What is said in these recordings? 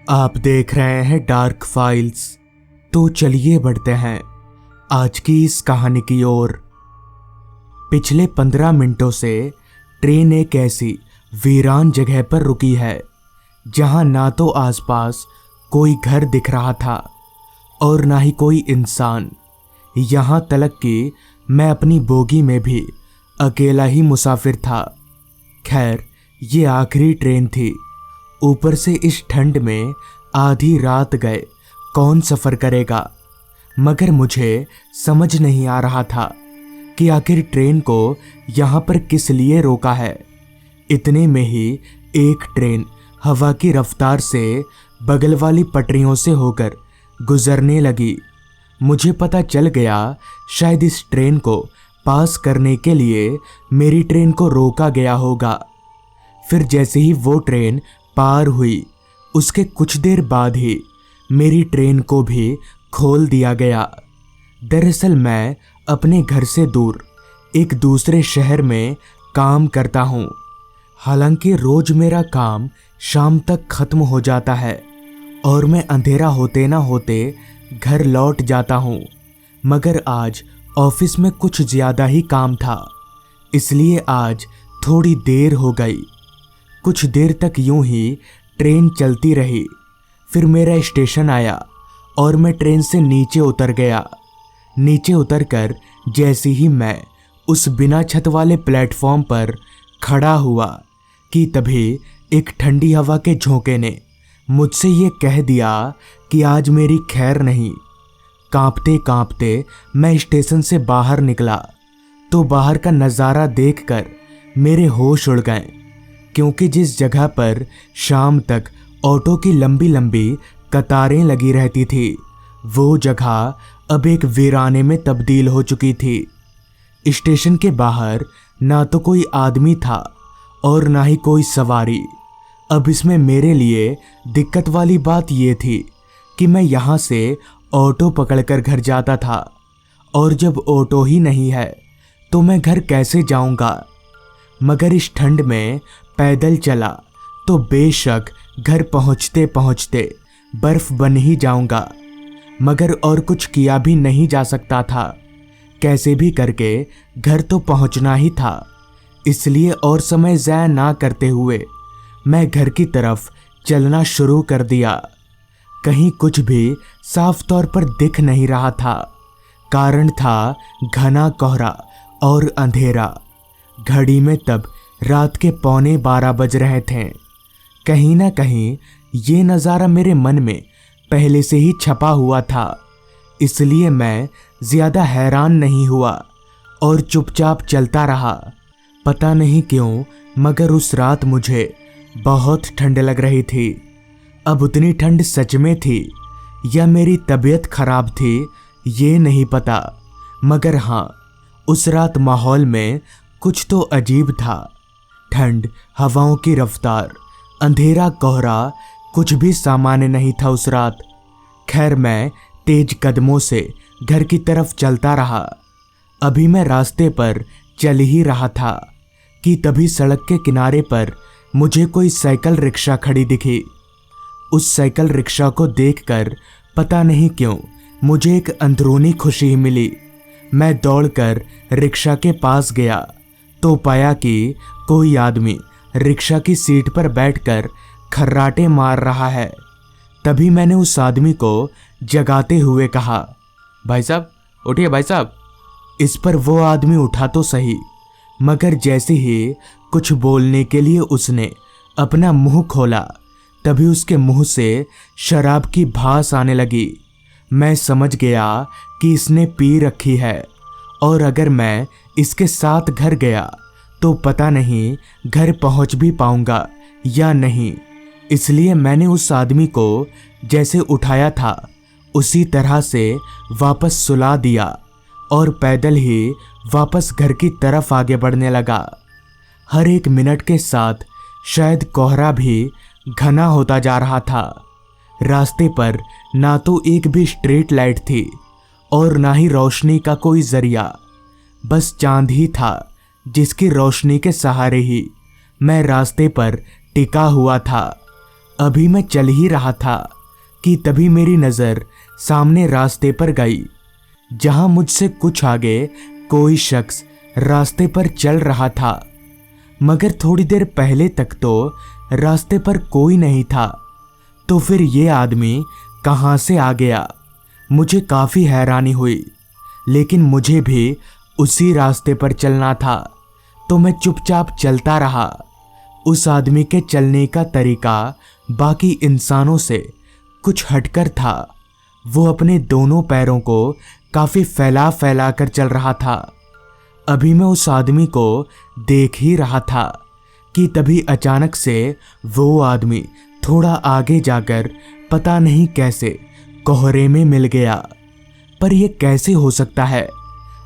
आप देख रहे हैं डार्क फाइल्स। तो चलिए बढ़ते हैं आज की इस कहानी की ओर। पिछले 15 मिनटों से ट्रेन एक ऐसी वीरान जगह पर रुकी है जहां ना तो आसपास कोई घर दिख रहा था और ना ही कोई इंसान। यहां तलक कि मैं अपनी बोगी में भी अकेला ही मुसाफिर था। खैर, ये आखिरी ट्रेन थी। ऊपर से इस ठंड में आधी रात गए कौन सफ़र करेगा। मगर मुझे समझ नहीं आ रहा था कि आखिर ट्रेन को यहाँ पर किस लिए रोका है। इतने में ही एक ट्रेन हवा की रफ्तार से बगल वाली पटरियों से होकर गुजरने लगी। मुझे पता चल गया शायद इस ट्रेन को पास करने के लिए मेरी ट्रेन को रोका गया होगा। फिर जैसे ही वो ट्रेन पार हुई, उसके कुछ देर बाद ही मेरी ट्रेन को भी खोल दिया गया। दरअसल मैं अपने घर से दूर एक दूसरे शहर में काम करता हूँ। हालांकि रोज मेरा काम शाम तक खत्म हो जाता है और मैं अंधेरा होते ना होते घर लौट जाता हूँ। मगर आज ऑफिस में कुछ ज़्यादा ही काम था, इसलिए आज थोड़ी देर हो गई। कुछ देर तक यूं ही ट्रेन चलती रही। फिर मेरा स्टेशन आया और मैं ट्रेन से नीचे उतर गया। नीचे उतरकर जैसे ही मैं उस बिना छत वाले प्लेटफॉर्म पर खड़ा हुआ कि तभी एक ठंडी हवा के झोंके ने मुझसे ये कह दिया कि आज मेरी खैर नहीं। कांपते कांपते मैं स्टेशन से बाहर निकला तो बाहर का नज़ारा देखकर मेरे होश उड़ गए, क्योंकि जिस जगह पर शाम तक ऑटो की लंबी लंबी कतारें लगी रहती थी, वो जगह अब एक वीराने में तब्दील हो चुकी थी। स्टेशन के बाहर ना तो कोई आदमी था और ना ही कोई सवारी। अब इसमें मेरे लिए दिक्कत वाली बात ये थी कि मैं यहाँ से ऑटो पकड़कर घर जाता था, और जब ऑटो ही नहीं है तो मैं घर कैसे जाऊँगा। मगर इस ठंड में पैदल चला तो बेशक घर पहुंचते पहुंचते बर्फ बन ही जाऊंगा। मगर और कुछ किया भी नहीं जा सकता था। कैसे भी करके घर तो पहुंचना ही था। इसलिए और समय ज़ाया ना करते हुए मैं घर की तरफ चलना शुरू कर दिया। कहीं कुछ भी साफ तौर पर दिख नहीं रहा था। कारण था घना कोहरा और अंधेरा। घड़ी में तब रात के 11:15 बज रहे थे। कहीं ना कहीं ये नज़ारा मेरे मन में पहले से ही छपा हुआ था, इसलिए मैं ज़्यादा हैरान नहीं हुआ और चुपचाप चलता रहा। पता नहीं क्यों, मगर उस रात मुझे बहुत ठंड लग रही थी। अब उतनी ठंड सच में थी या मेरी तबीयत खराब थी, ये नहीं पता। मगर हाँ, उस रात माहौल में कुछ तो अजीब था। ठंड, हवाओं की रफ्तार, अंधेरा, कोहरा, कुछ भी सामान्य नहीं था उस रात। खैर, मैं तेज कदमों से घर की तरफ चलता रहा। अभी मैं रास्ते पर चल ही रहा था कि तभी सड़क के किनारे पर मुझे कोई साइकिल रिक्शा खड़ी दिखी। उस साइकिल रिक्शा को देखकर पता नहीं क्यों मुझे एक अंदरूनी खुशी मिली। मैं दौड़कर रिक्शा के पास गया तो पाया कि कोई आदमी रिक्शा की सीट पर बैठकर खर्राटे मार रहा है। तभी मैंने उस आदमी को जगाते हुए कहा, भाई साहब उठिए भाई साहब। इस पर वो आदमी उठा तो सही, मगर जैसे ही कुछ बोलने के लिए उसने अपना मुंह खोला, तभी उसके मुंह से शराब की भास आने लगी। मैं समझ गया कि इसने पी रखी है और अगर मैं इसके साथ घर गया तो पता नहीं घर पहुंच भी पाऊंगा या नहीं। इसलिए मैंने उस आदमी को जैसे उठाया था उसी तरह से वापस सुला दिया और पैदल ही वापस घर की तरफ आगे बढ़ने लगा। हर एक मिनट के साथ शायद कोहरा भी घना होता जा रहा था। रास्ते पर ना तो एक भी स्ट्रीट लाइट थी और ना ही रोशनी का कोई जरिया। बस चांद ही था जिसकी रोशनी के सहारे ही मैं रास्ते पर टिका हुआ था। अभी मैं चल ही रहा था कि तभी मेरी नज़र सामने रास्ते पर गई, जहां मुझसे कुछ आगे कोई शख्स रास्ते पर चल रहा था। मगर थोड़ी देर पहले तक तो रास्ते पर कोई नहीं था, तो फिर ये आदमी कहाँ से आ गया? मुझे काफ़ी हैरानी हुई, लेकिन मुझे भी उसी रास्ते पर चलना था, तो मैं चुपचाप चलता रहा। उस आदमी के चलने का तरीका बाकी इंसानों से कुछ हटकर था। वो अपने दोनों पैरों को काफ़ी फैला फैला कर चल रहा था। अभी मैं उस आदमी को देख ही रहा था कि तभी अचानक से वो आदमी थोड़ा आगे जाकर पता नहीं कैसे कोहरे में मिल गया। पर यह कैसे हो सकता है?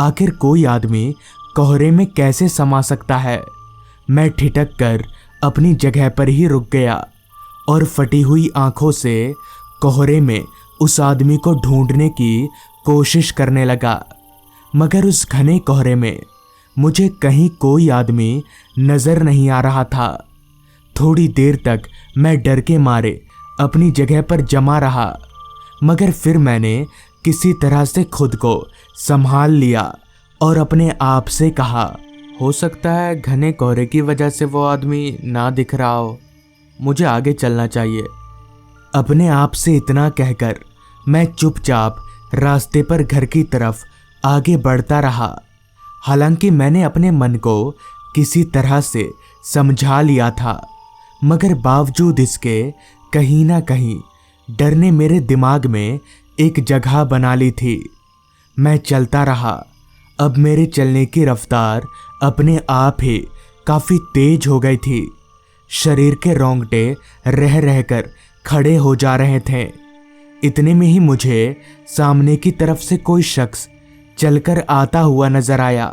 आखिर कोई आदमी कोहरे में कैसे समा सकता है? मैं ठिठक कर अपनी जगह पर ही रुक गया और फटी हुई आंखों से कोहरे में उस आदमी को ढूंढने की कोशिश करने लगा। मगर उस घने कोहरे में मुझे कहीं कोई आदमी नजर नहीं आ रहा था। थोड़ी देर तक मैं डर के मारे अपनी जगह पर जमा रहा, मगर फिर मैंने किसी तरह से खुद को संभाल लिया और अपने आप से कहा, हो सकता है घने कोहरे की वजह से वो आदमी ना दिख रहा हो, मुझे आगे चलना चाहिए। अपने आप से इतना कहकर मैं चुपचाप रास्ते पर घर की तरफ आगे बढ़ता रहा। हालांकि मैंने अपने मन को किसी तरह से समझा लिया था, मगर बावजूद इसके कहीं ना कहीं डर ने मेरे दिमाग में एक जगह बना ली थी। मैं चलता रहा। अब मेरे चलने की रफ्तार अपने आप ही काफ़ी तेज हो गई थी। शरीर के रोंगटे रह रहकर खड़े हो जा रहे थे। इतने में ही मुझे सामने की तरफ से कोई शख्स चलकर आता हुआ नजर आया।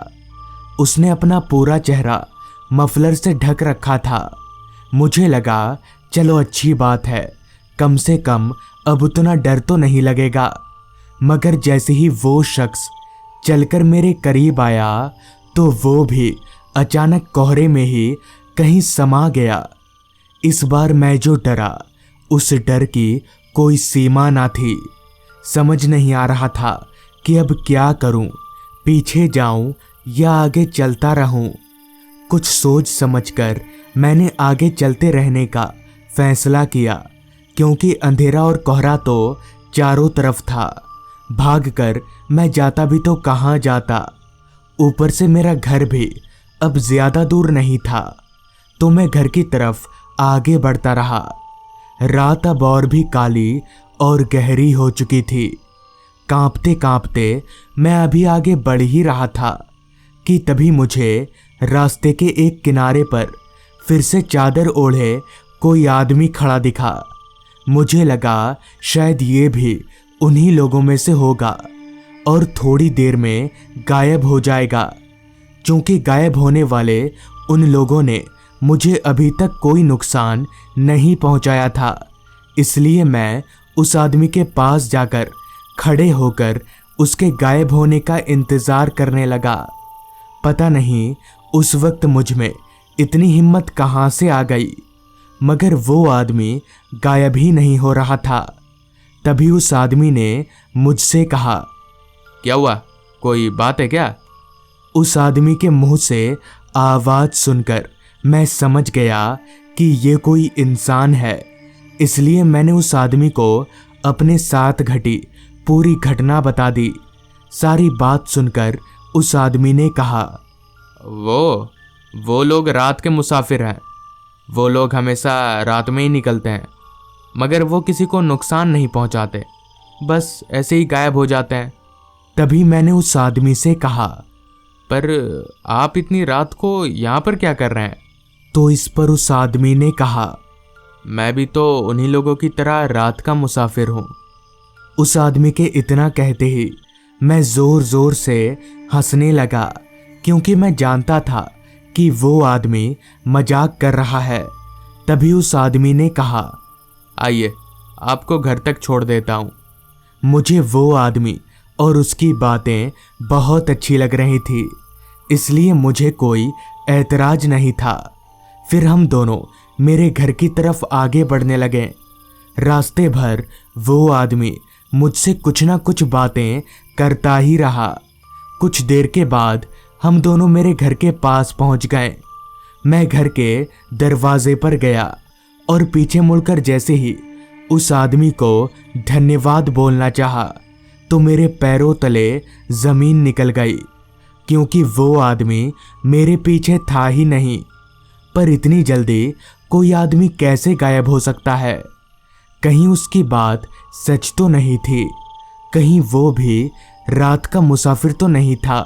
उसने अपना पूरा चेहरा मफलर से ढक रखा था। मुझे लगा चलो अच्छी बात है, कम से कम अब उतना डर तो नहीं लगेगा। मगर जैसे ही वो शख्स चलकर मेरे करीब आया तो वो भी अचानक कोहरे में ही कहीं समा गया। इस बार मैं जो डरा उस डर की कोई सीमा ना थी। समझ नहीं आ रहा था कि अब क्या करूं, पीछे जाऊं या आगे चलता रहूं। कुछ सोच समझकर मैंने आगे चलते रहने का फैसला किया, क्योंकि अंधेरा और कोहरा तो चारों तरफ था। भागकर मैं जाता भी तो कहाँ जाता, ऊपर से मेरा घर भी अब ज्यादा दूर नहीं था। तो मैं घर की तरफ आगे बढ़ता रहा। रात अब और भी काली और गहरी हो चुकी थी। कांपते कांपते मैं अभी आगे बढ़ ही रहा था कि तभी मुझे रास्ते के एक किनारे पर फिर से चादर ओढ़े कोई आदमी खड़ा दिखा। मुझे लगा शायद ये भी उन्हीं लोगों में से होगा और थोड़ी देर में गायब हो जाएगा। क्योंकि गायब होने वाले उन लोगों ने मुझे अभी तक कोई नुकसान नहीं पहुंचाया था, इसलिए मैं उस आदमी के पास जाकर खड़े होकर उसके गायब होने का इंतज़ार करने लगा। पता नहीं उस वक्त मुझ में इतनी हिम्मत कहाँ से आ गई, मगर वो आदमी गायब ही नहीं हो रहा था। तभी उस आदमी ने मुझसे कहा, क्या हुआ, कोई बात है क्या? उस आदमी के मुंह से आवाज़ सुनकर मैं समझ गया कि ये कोई इंसान है, इसलिए मैंने उस आदमी को अपने साथ घटी पूरी घटना बता दी। सारी बात सुनकर उस आदमी ने कहा, वो लोग रात के मुसाफिर हैं। वो लोग हमेशा रात में ही निकलते हैं, मगर वो किसी को नुकसान नहीं पहुंचाते, बस ऐसे ही गायब हो जाते हैं। तभी मैंने उस आदमी से कहा, पर आप इतनी रात को यहाँ पर क्या कर रहे हैं? तो इस पर उस आदमी ने कहा, मैं भी तो उन्हीं लोगों की तरह रात का मुसाफिर हूँ। उस आदमी के इतना कहते ही मैं ज़ोर ज़ोर से हंसने लगा, क्योंकि मैं जानता था कि वो आदमी मजाक कर रहा है। तभी उस आदमी ने कहा, आइए आपको घर तक छोड़ देता हूँ। मुझे वो आदमी और उसकी बातें बहुत अच्छी लग रही थी, इसलिए मुझे कोई ऐतराज नहीं था। फिर हम दोनों मेरे घर की तरफ आगे बढ़ने लगे। रास्ते भर वो आदमी मुझसे कुछ ना कुछ बातें करता ही रहा। कुछ देर के बाद हम दोनों मेरे घर के पास पहुंच गए। मैं घर के दरवाजे पर गया और पीछे मुड़कर जैसे ही उस आदमी को धन्यवाद बोलना चाहा तो मेरे पैरों तले जमीन निकल गई, क्योंकि वो आदमी मेरे पीछे था ही नहीं। पर इतनी जल्दी कोई आदमी कैसे गायब हो सकता है? कहीं उसकी बात सच तो नहीं थी, कहीं वो भी रात का मुसाफिर तो नहीं था।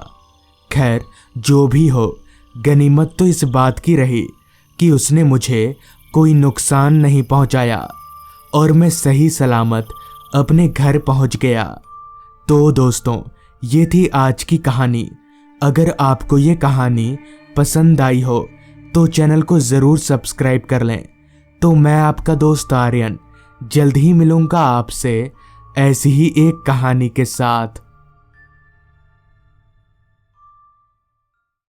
खैर, जो भी हो, गनीमत तो इस बात की रही कि उसने मुझे कोई नुकसान नहीं पहुंचाया और मैं सही सलामत अपने घर पहुंच गया। तो दोस्तों, ये थी आज की कहानी। अगर आपको ये कहानी पसंद आई हो तो चैनल को ज़रूर सब्सक्राइब कर लें। तो मैं आपका दोस्त आर्यन जल्द ही मिलूंगा आपसे ऐसी ही एक कहानी के साथ।